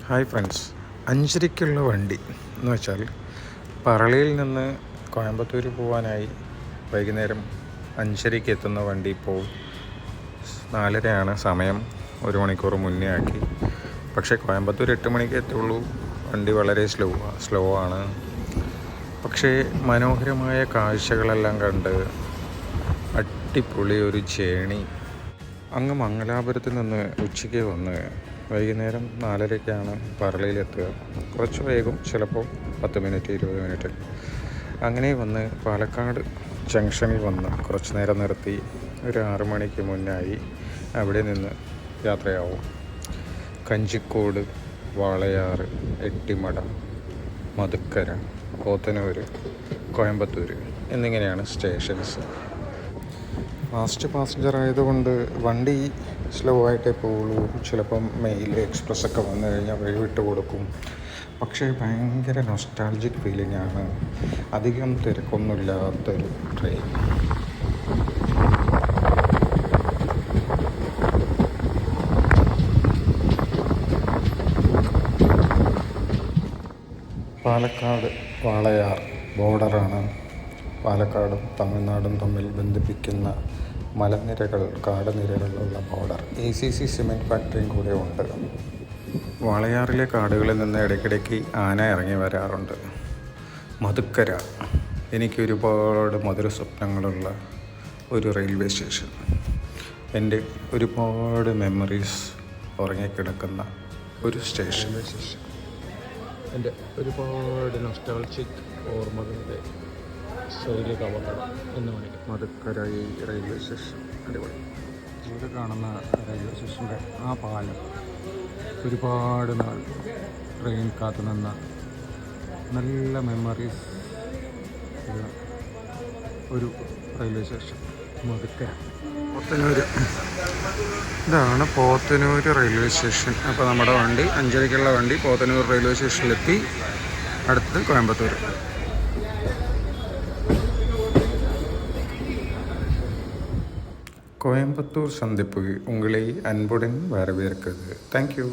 Hi friends, അഞ്ചരയ്ക്കുള്ള വണ്ടി എന്ന് വെച്ചാൽ പറളിയിൽ നിന്ന് കോയമ്പത്തൂർ പോകാനായി വൈകുന്നേരം 5:30 എത്തുന്ന വണ്ടി ഇപ്പോൾ 4:30 സമയം. 1 മണിക്കൂർ മുന്നേ ആക്കി. പക്ഷേ കോയമ്പത്തൂർ 8 മണിക്ക് എത്തുള്ളൂ. വണ്ടി വളരെ സ്ലോ ആണ്. പക്ഷേ മനോഹരമായ കാഴ്ചകളെല്ലാം കണ്ട് അടിപൊളി ഒരു ജേണി. അങ്ങ് മംഗലാപുരത്ത് നിന്ന് ഉച്ചയ്ക്ക് വന്ന് വൈകുന്നേരം 4:30 പറളിയിലെത്തുക. കുറച്ച് വേഗം, ചിലപ്പോൾ 10 മിനിറ്റ് 20 മിനിറ്റ്. അങ്ങനെ വന്ന് പാലക്കാട് ജംഗ്ഷനിൽ വന്ന് കുറച്ച് നേരം നിർത്തി ഒരു 6 മണിക്ക് മുന്നായി അവിടെ നിന്ന് യാത്രയാവും. കഞ്ചിക്കോട്, വാളയാർ, എട്ടിമട, മധുക്കര, പോത്തനൂർ, കോയമ്പത്തൂർ എന്നിങ്ങനെയാണ് സ്റ്റേഷൻസ്. ഫാസ്റ്റ് പാസഞ്ചർ ആയതുകൊണ്ട് വണ്ടി സ്ലോ ആയിട്ടേ പോവുള്ളൂ. ചിലപ്പം മെയിൽ എക്സ്പ്രസ്സൊക്കെ വന്നു കഴിഞ്ഞാൽ വഴി വിട്ട് കൊടുക്കും. പക്ഷേ ഭയങ്കര നൊസ്റ്റാൾജിക് ഫീലിംഗ് ആണ്. അധികം തിരക്കൊന്നുമില്ലാത്തൊരു ട്രെയിൻ. പാലക്കാട് വാളയാർ ബോർഡറാണ്. പാലക്കാടും തമിഴ്നാടും തമ്മിൽ ബന്ധിപ്പിക്കുന്ന മലനിരകൾ, കാടുനിരകളുള്ള ബോർഡർ. ACC സിമെൻറ്റ് ഫാക്ടറിയും കൂടെ ഉണ്ട്. വാളയാറിലെ കാടുകളിൽ നിന്ന് ഇടയ്ക്കിടയ്ക്ക് ആന ഇറങ്ങി വരാറുണ്ട്. മധുക്കര എനിക്ക് ഒരുപാട് മധുര സ്വപ്നങ്ങളുള്ള ഒരു റെയിൽവേ സ്റ്റേഷൻ. എൻ്റെ ഒരുപാട് മെമ്മറീസ് ഉറങ്ങിക്കിടക്കുന്ന ഒരു സ്റ്റേഷൻ. എൻ്റെ ഒരുപാട് നൊസ്റ്റാൾജിക് ഓർമ്മകളുടെ ശൈലിക കവകടം എന്ന് വേണമെങ്കിൽ മധുക്കര ഈ റെയിൽവേ സ്റ്റേഷൻ അടിപൊളി. ഇവിടെ കാണുന്ന റെയിൽവേ സ്റ്റേഷൻ്റെ ആ പാലം ഒരുപാട് നാൾ ട്രെയിൻ കാത്തു നിന്ന നല്ല മെമ്മറീസ് ഉള്ള ഒരു റെയിൽവേ സ്റ്റേഷൻ മധുക്കര. പോത്തനൂർ, ഇതാണ് പോത്തനൂർ റെയിൽവേ സ്റ്റേഷൻ. അപ്പോൾ നമ്മുടെ വണ്ടി 5:30 വണ്ടി പോത്തനൂർ റെയിൽവേ സ്റ്റേഷനിലെത്തി. അടുത്ത് കോയമ്പത്തൂർ. கோயம்புத்தூர் சந்திப்பு உங்களை அன்புடன் வரவேற்கிறது. தேங்க்யூ.